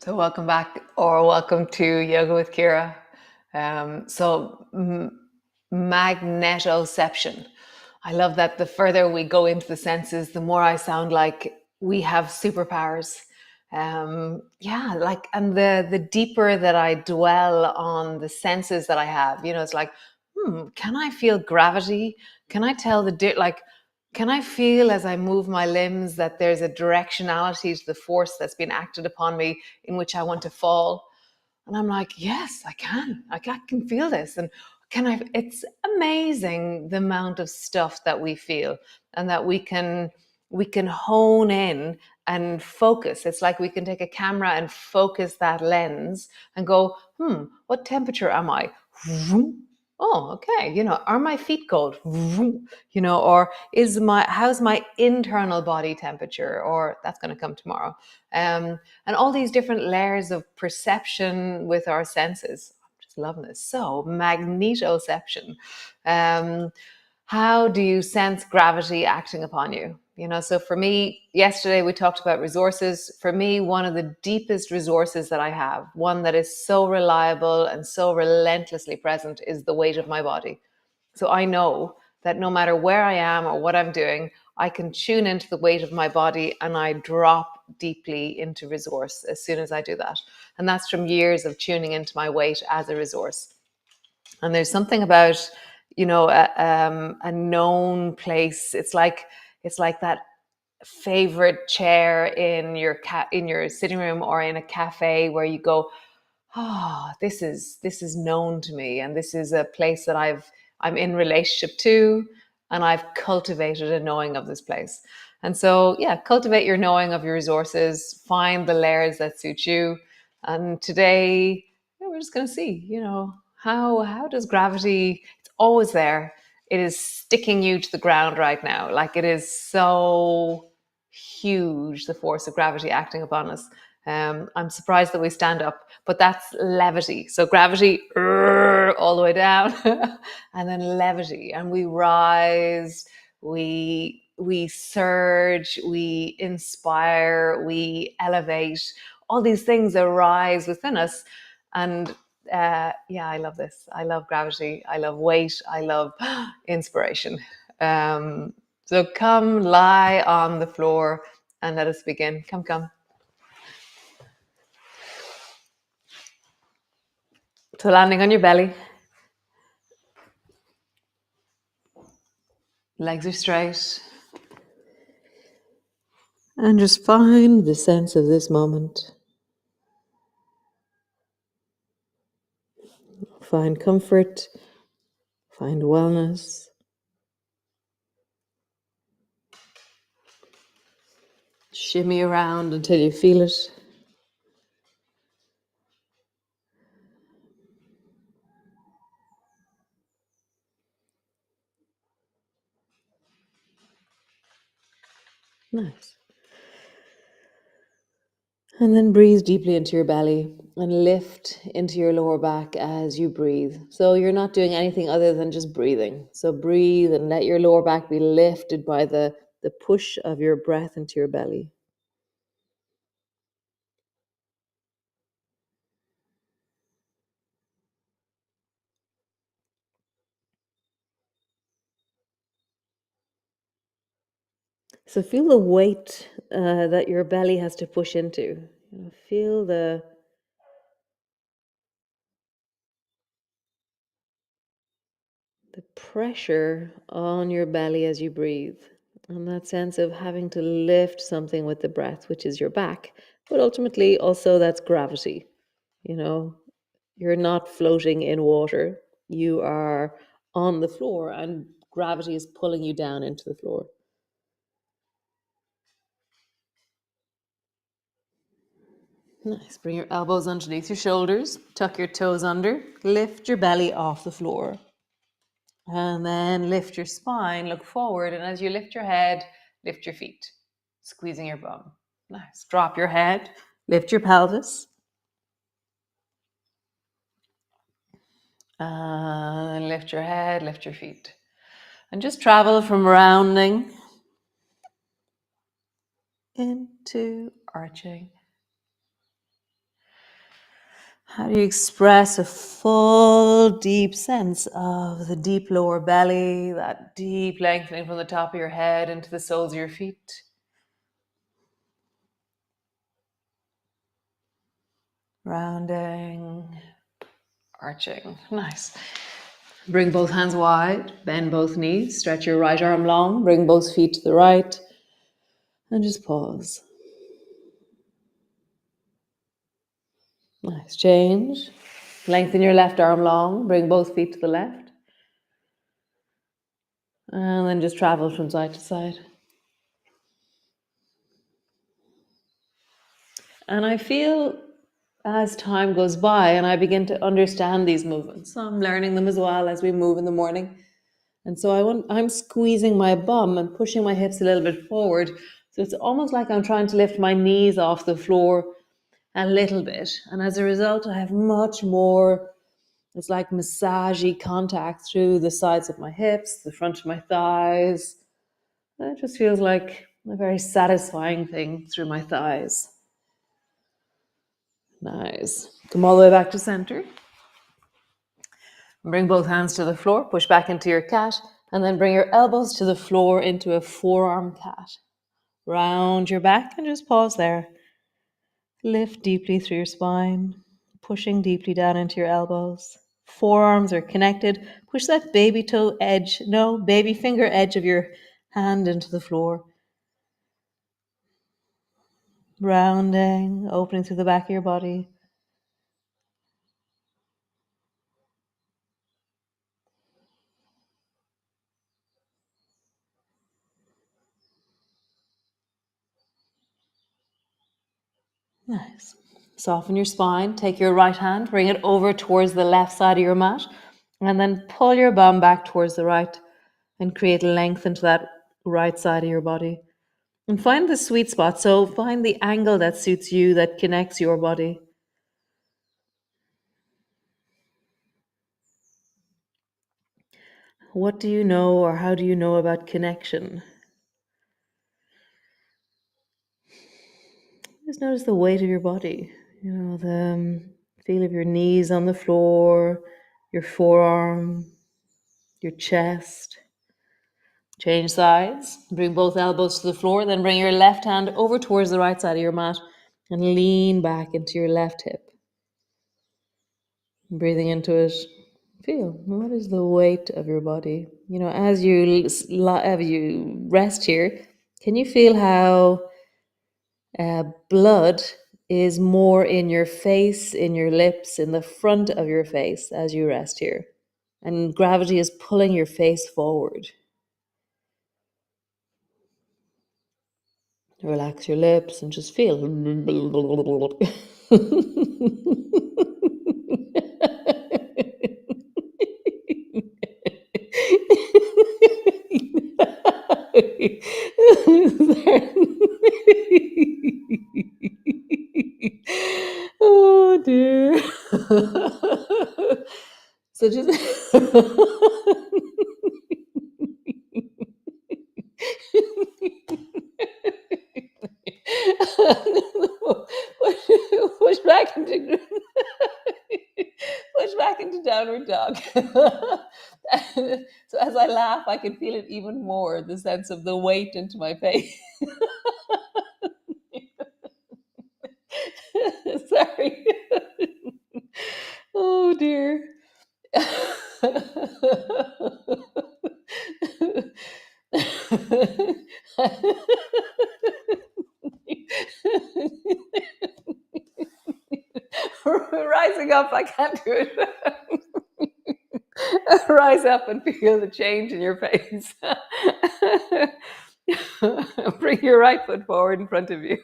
So welcome back, or welcome to Yoga with Ciara. Magnetoception. I love that the further we go into the senses, the more I sound like we have superpowers. And the deeper that I dwell on the senses that I have, it's like, can I feel gravity? Can I tell can I feel as I move my limbs that there's a directionality to the force that's been acted upon me in which I want to fall? And I'm like, yes, I can. I can feel this. And it's amazing the amount of stuff that we feel and that we can hone in and focus. It's like we can take a camera and focus that lens and go, what temperature am I? Oh, okay. Are my feet cold? Or how's my internal body temperature? Or that's going to come tomorrow. And all these different layers of perception with our senses. I'm just loving this. So magnetoception. How do you sense gravity acting upon you? So for me, yesterday we talked about resources. For me, one of the deepest resources that I have, one that is so reliable and so relentlessly present, is the weight of my body. So I know that no matter where I am or what I'm doing, I can tune into the weight of my body and I drop deeply into resource as soon as I do that. And that's from years of tuning into my weight as a resource. And there's something about, a known place. It's like that favorite chair in your sitting room or in a cafe where you go, this is known to me, and this is a place that I'm in relationship to, and I've cultivated a knowing of this place. And so, yeah, cultivate your knowing of your resources, find the layers that suit you. And today, we're just going to see, how does gravity? It's always there. It is sticking you to the ground right now. Like, it is so huge, the force of gravity acting upon us. I'm surprised that we stand up, but that's levity. So gravity all the way down, and then levity, and we rise, we surge, we inspire, we elevate. All these things arise within us, and I love this. I love gravity. I love weight. I love inspiration. So come lie on the floor and let us begin. Come. So landing on your belly, legs are straight, and just find the sense of this moment. Find comfort, find wellness. Shimmy around until you feel it. Nice. And then breathe deeply into your belly and lift into your lower back as you breathe. So you're not doing anything other than just breathing. So breathe and let your lower back be lifted by the push of your breath into your belly. So feel the weight that your belly has to push into. Feel the pressure on your belly as you breathe. And that sense of having to lift something with the breath, which is your back. But ultimately, also that's gravity. You're not floating in water. You are on the floor, and gravity is pulling you down into the floor. Nice. Bring your elbows underneath your shoulders. Tuck your toes under. Lift your belly off the floor. And then lift your spine, look forward. And as you lift your head, lift your feet, squeezing your bum. Nice. Drop your head, lift your pelvis. And lift your head, lift your feet. And just travel from rounding into arching. How do you express a full, deep sense of the deep lower belly, that deep lengthening from the top of your head into the soles of your feet? Rounding, arching. Nice. Bring both hands wide, bend both knees, stretch your right arm long, bring both feet to the right, and just pause. Nice. Change. Lengthen your left arm long, bring both feet to the left, and then just travel from side to side. And I feel as time goes by and I begin to understand these movements, so I'm learning them as well as we move in the morning. And so I'm squeezing my bum and pushing my hips a little bit forward. So it's almost like I'm trying to lift my knees off the floor a little bit. And as a result, I have much more, it's like massagey contact through the sides of my hips, the front of my thighs. And it just feels like a very satisfying thing through my thighs. Nice. Come all the way back to center. Bring both hands to the floor, push back into your cat, and then bring your elbows to the floor into a forearm cat. Round your back and just pause there. Lift deeply through your spine, pushing deeply down into your elbows. Forearms are connected. Push that baby toe edge, no, baby finger edge of your hand into the floor. Rounding, opening through the back of your body. Nice. Soften your spine. Take your right hand, bring it over towards the left side of your mat, and then pull your bum back towards the right and create length into that right side of your body. And find the sweet spot. So find the angle that suits you, that connects your body. What do you know, or how do you know about connection? Just notice the weight of your body. You know, the feel of your knees on the floor, your forearm, your chest. Change sides. Bring both elbows to the floor. Then bring your left hand over towards the right side of your mat and lean back into your left hip. Breathing into it. Feel what is the weight of your body. You know, as you rest here, can you feel how blood is more in your face, in your lips, in the front of your face as you rest here? And gravity is pulling your face forward. Relax your lips and just feel. Oh dear. So just push back into push back into downward dog. So as I laugh, I can feel it even more, the sense of the weight into my face. Sorry. Oh dear. Rising up, I can't do it. Rise up and feel the change in your face. Bring your right foot forward in front of you.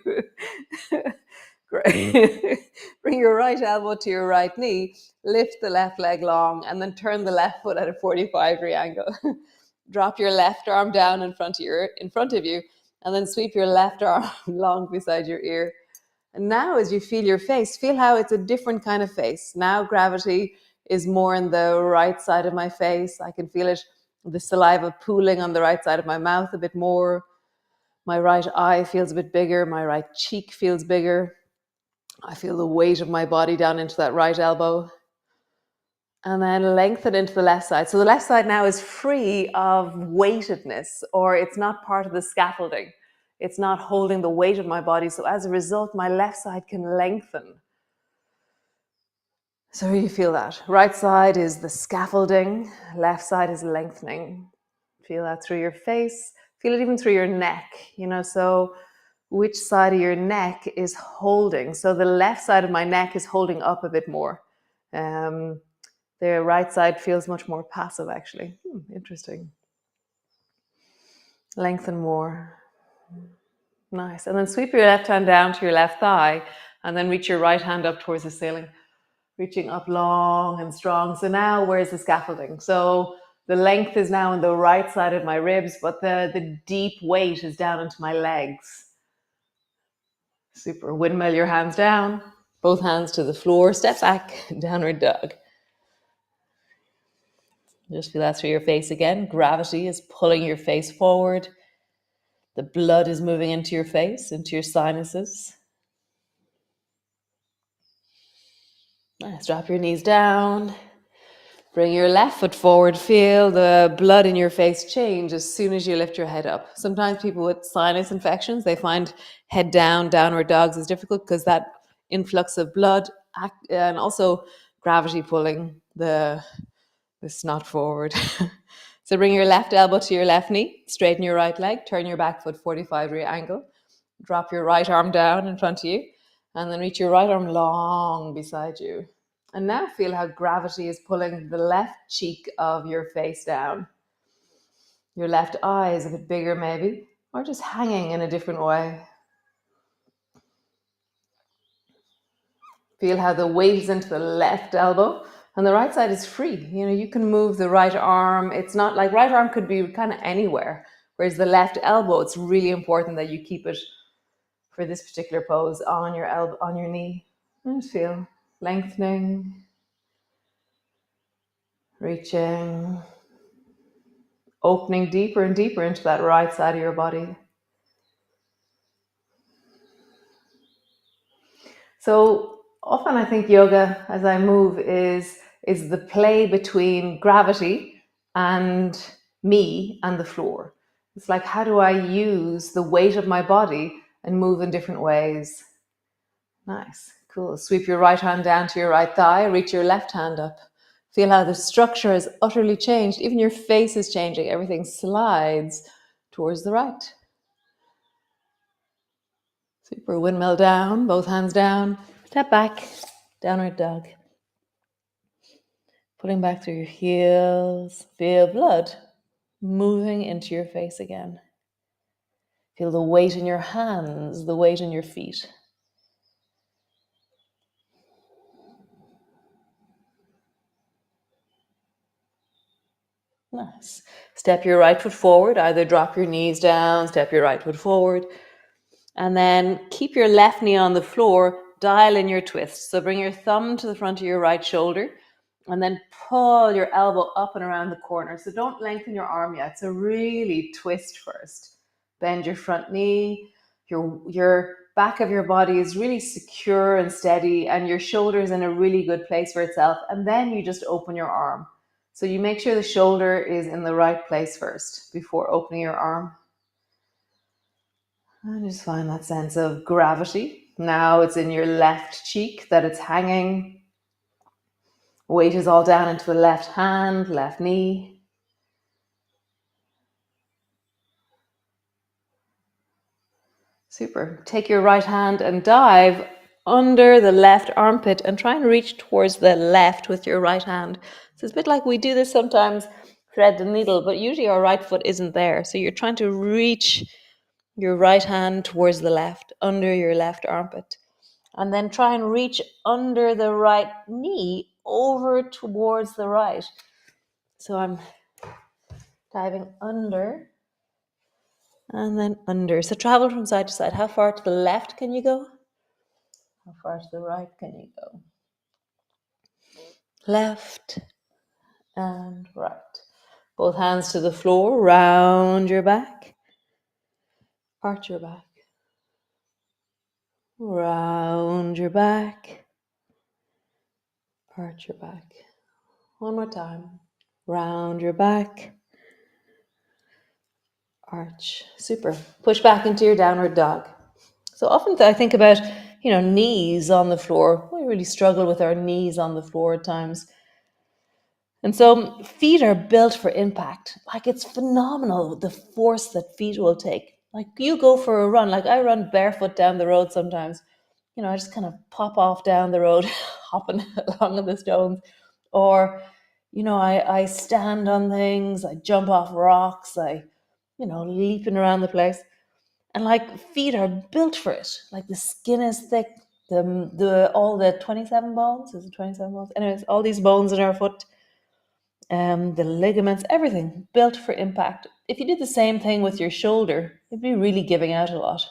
Great. Bring your right elbow to your right knee, lift the left leg long, and then turn the left foot at a 45-degree angle. Drop your left arm down in front of you, and then sweep your left arm long beside your ear. And now as you feel your face, feel how it's a different kind of face. Now gravity is more in the right side of my face. I can feel it, the saliva pooling on the right side of my mouth a bit more. My right eye feels a bit bigger. My right cheek feels bigger. I feel the weight of my body down into that right elbow. And then lengthen into the left side. So the left side now is free of weightedness, or it's not part of the scaffolding. It's not holding the weight of my body. So as a result, my left side can lengthen. So you feel that. Right side is the scaffolding, left side is lengthening. Feel that through your face. Feel it even through your neck, so which side of your neck is holding. So the left side of my neck is holding up a bit more. The right side feels much more passive, actually. Interesting. Lengthen more. Nice. And then sweep your left hand down to your left thigh, and then reach your right hand up towards the ceiling, reaching up long and strong. So now where's the scaffolding? So the length is now on the right side of my ribs, but the deep weight is down into my legs. Super. Windmill your hands down, both hands to the floor, step back, downward dog. Just feel that through your face again. Gravity is pulling your face forward. The blood is moving into your face, into your sinuses. Nice. Drop your knees down. Bring your left foot forward. Feel the blood in your face change as soon as you lift your head up. Sometimes people with sinus infections, they find head down, downward dogs is difficult because that influx of blood and also gravity pulling the snot forward. So bring your left elbow to your left knee, straighten your right leg, turn your back foot 45-degree angle, drop your right arm down in front of you, and then reach your right arm long beside you. And now feel how gravity is pulling the left cheek of your face down. Your left eye is a bit bigger maybe, or just hanging in a different way. Feel how the weight is into the left elbow and the right side is free. You can move the right arm. It's not like right arm could be kind of anywhere, whereas the left elbow, it's really important that you keep it for this particular pose on your elbow, on your knee. And feel lengthening, reaching, opening deeper and deeper into that right side of your body. So often I think yoga, as I move, is the play between gravity and me and the floor. It's like, how do I use the weight of my body and move in different ways? Nice, cool. Sweep your right hand down to your right thigh, reach your left hand up. Feel how the structure has utterly changed. Even your face is changing. Everything slides towards the right. Super. Windmill down, both hands down. Step back, downward dog. Pulling back through your heels. Feel blood moving into your face again. Feel the weight in your hands, the weight in your feet. Nice. Step your right foot forward. Either drop your knees down, step your right foot forward. And then keep your left knee on the floor, dial in your twist. So bring your thumb to the front of your right shoulder and then pull your elbow up and around the corner. So don't lengthen your arm yet. So really twist first. Bend your front knee. Your back of your body is really secure and steady, and your shoulder is in a really good place for itself. And then you just open your arm. So you make sure the shoulder is in the right place first before opening your arm. And just find that sense of gravity. Now it's in your left cheek that it's hanging. Weight is all down into the left hand, left knee. Super. Take your right hand and dive under the left armpit and try and reach towards the left with your right hand. So it's a bit like we do this sometimes, thread the needle, but usually our right foot isn't there. So you're trying to reach your right hand towards the left, under your left armpit. And then try and reach under the right knee over towards the right. So I'm diving under and then under. So travel from side to side. How far to the left can you go? How far to the right can you go? Left and right. Both hands to the floor, round your back. Arch your back. Round round your back, arch your back. One more time. Round your back, arch. Super. Push back into your downward dog. So often I think about, knees on the floor. We really struggle with our knees on the floor at times. And so feet are built for impact. Like, it's phenomenal the force that feet will take. Like, you go for a run. Like, I run barefoot down the road sometimes. I just kind of pop off down the road, hopping along the stones. Or, I stand on things, I jump off rocks, leaping around the place. And like, feet are built for it. Like, the skin is thick. All the 27 bones, is it 27 bones? Anyways, all these bones in our foot, the ligaments, everything built for impact. If you did the same thing with your shoulder, you'd be really giving out a lot.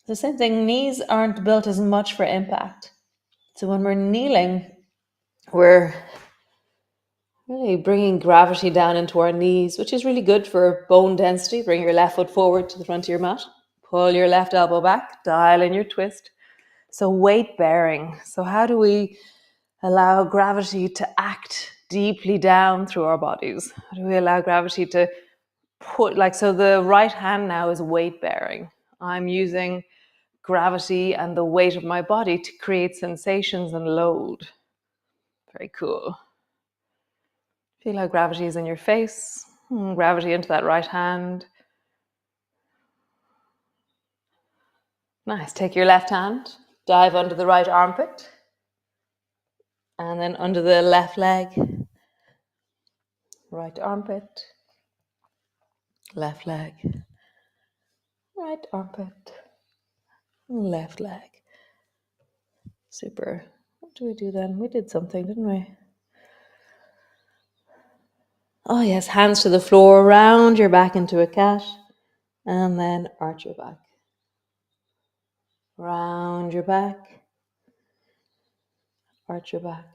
The same thing, knees aren't built as much for impact. So when we're kneeling, we're really bringing gravity down into our knees, which is really good for bone density. Bring your left foot forward to the front of your mat. Pull your left elbow back. Dial in your twist. So weight bearing. So how do we allow gravity to act deeply down through our bodies? How do we allow gravity to so the right hand now is weight bearing. I'm using gravity and the weight of my body to create sensations and load. Very cool. Feel how gravity is in your face. Gravity into that right hand. Nice. Take your left hand, dive under the right armpit, and then under the left leg. Right armpit, left leg, right armpit, left leg. Super. What do we do then? We did something, didn't we? Oh yes, hands to the floor, round your back into a cat, and then arch your back. Round your back, arch your back.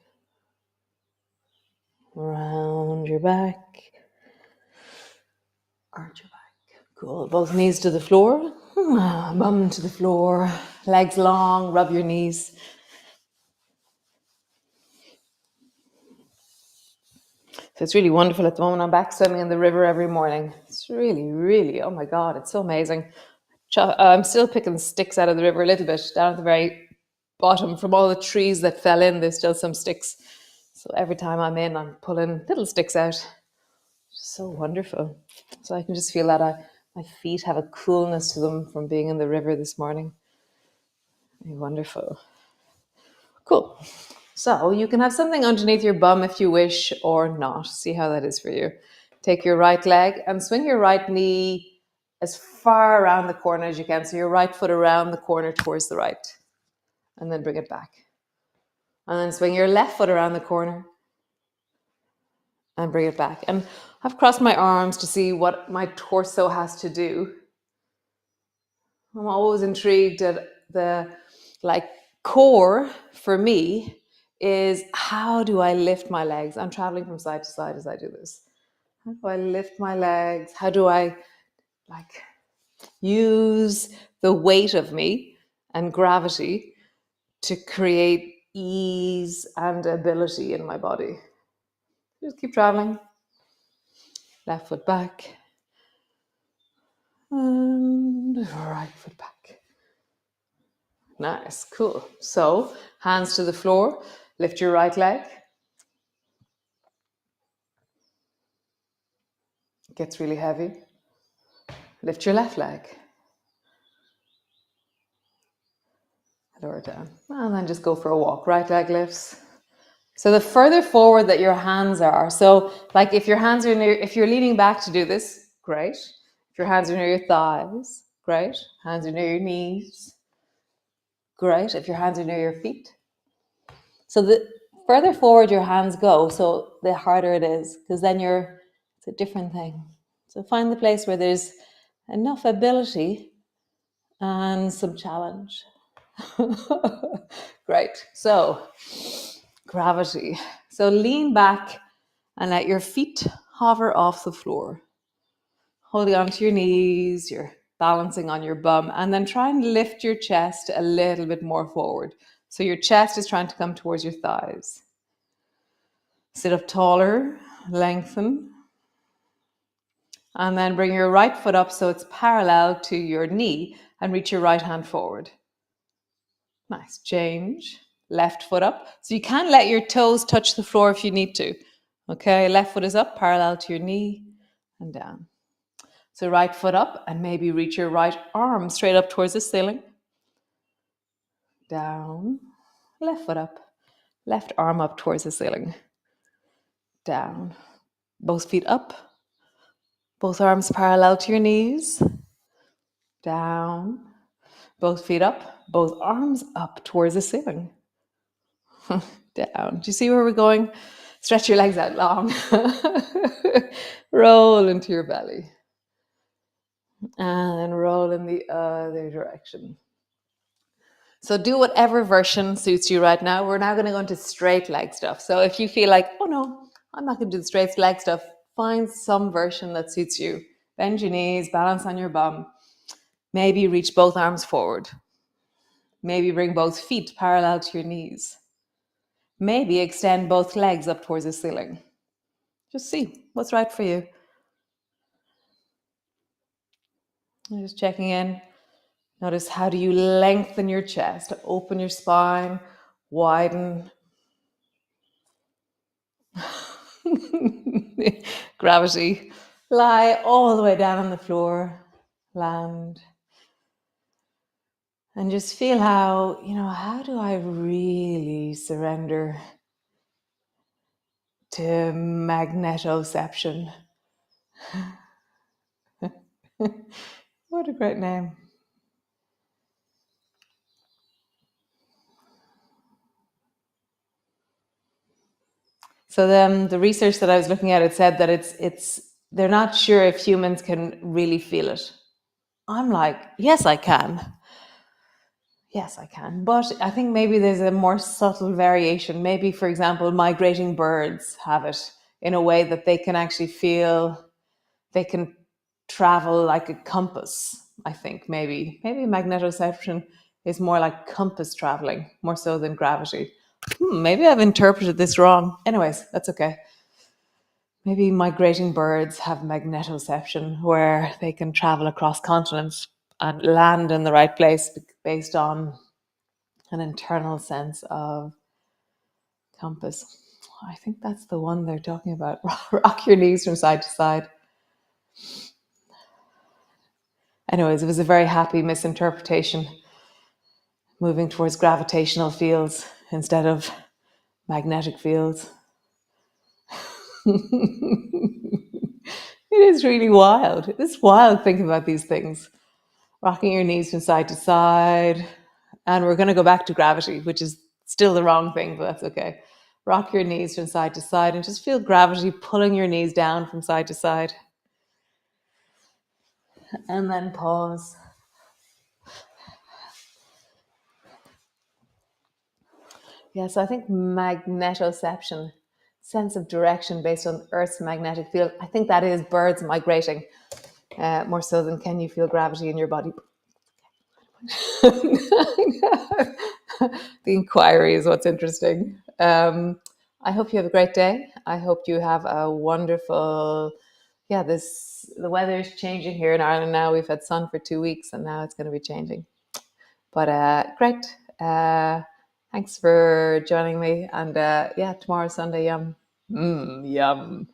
Round your back, arch your back. Cool. Both knees to the floor, bum to the floor, legs long, rub your knees. So it's really wonderful at the moment. I'm back swimming in the river every morning. It's really, really, oh my God, it's so amazing. I'm still picking sticks out of the river a little bit, down at the very bottom. From all the trees that fell in, there's still some sticks. So every time I'm in, I'm pulling little sticks out. Just so wonderful. So I can just feel that my feet have a coolness to them from being in the river this morning. Very wonderful. Cool. So you can have something underneath your bum if you wish, or not. See how that is for you. Take your right leg and swing your right knee as far around the corner as you can. So your right foot around the corner towards the right. And then bring it back. And then swing your left foot around the corner and bring it back. And I've crossed my arms to see what my torso has to do. I'm always intrigued at the core for me is, how do I lift my legs? I'm traveling from side to side as I do this. How do I lift my legs? How do I use the weight of me and gravity to create ease and ability in my body? Just keep traveling. Left foot back. And right foot back. Nice, cool. So, hands to the floor. Lift your right leg. It gets really heavy. Lift your left leg. Lower it down. And then just go for a walk. Right leg lifts. So the further forward that your hands are, so like if your hands are near, if you're leaning back to do this, great. If your hands are near your thighs, great. Hands are near your knees, great. If your hands are near your feet. So the further forward your hands go, so the harder it is, because then it's a different thing. So find the place where there's enough ability and some challenge. Great. So gravity. So lean back and let your feet hover off the floor. Holding onto your knees, your balancing on your bum. And then try and lift your chest a little bit more forward. So your chest is trying to come towards your thighs. Sit up taller, lengthen. And then bring your right foot up so it's parallel to your knee and reach your right hand forward. Nice. Change. Left foot up. So you can let your toes touch the floor if you need to. Okay, left foot is up, parallel to your knee and down. So right foot up and maybe reach your right arm straight up towards the ceiling. Down. Left foot up. Left arm up towards the ceiling. Down. Both feet up. Both arms parallel to your knees. Down. Both feet up. Both arms up towards the ceiling. Down. Do you see where we're going? Stretch your legs out long. Roll into your belly. And then roll in the other direction. So do whatever version suits you right now. We're now going to go into straight leg stuff. So if you feel like, oh no, I'm not going to do the straight leg stuff, find some version that suits you. Bend your knees, balance on your bum. Maybe reach both arms forward. Maybe bring both feet parallel to your knees. Maybe extend both legs up towards the ceiling. Just see what's right for you. Just checking in. Notice, how do you lengthen your chest, open your spine, widen. Gravity. Lie all the way down on the floor. Land. And just feel how do I really surrender to magnetoception? What a great name. So then the research that I was looking at, it said that they're not sure if humans can really feel it. I'm like, yes, I can. Yes, I can. But I think maybe there's a more subtle variation. Maybe, for example, migrating birds have it in a way that they can actually feel, they can travel like a compass, I think, maybe. Maybe magnetoception is more like compass traveling, more so than gravity. Maybe I've interpreted this wrong. Anyways, that's okay. Maybe migrating birds have magnetoception where they can travel across continents and land in the right place based on an internal sense of compass. I think that's the one they're talking about. Rock your knees from side to side. Anyways, it was a very happy misinterpretation, moving towards gravitational fields instead of magnetic fields. It is really wild. It's wild thinking about these things. Rocking your knees from side to side. And we're going to go back to gravity, which is still the wrong thing, but that's okay. Rock your knees from side to side and just feel gravity pulling your knees down from side to side. And then pause. Yes, I think magnetoception, sense of direction based on Earth's magnetic field, I think that is birds migrating, more so than can you feel gravity in your body. The inquiry is what's interesting. I hope you have a great day. I hope you have a wonderful, the weather is changing here in Ireland now. We've had sun for 2 weeks and now it's going to be changing. But great. Thanks for joining me. And tomorrow's Sunday. Yum. Yum.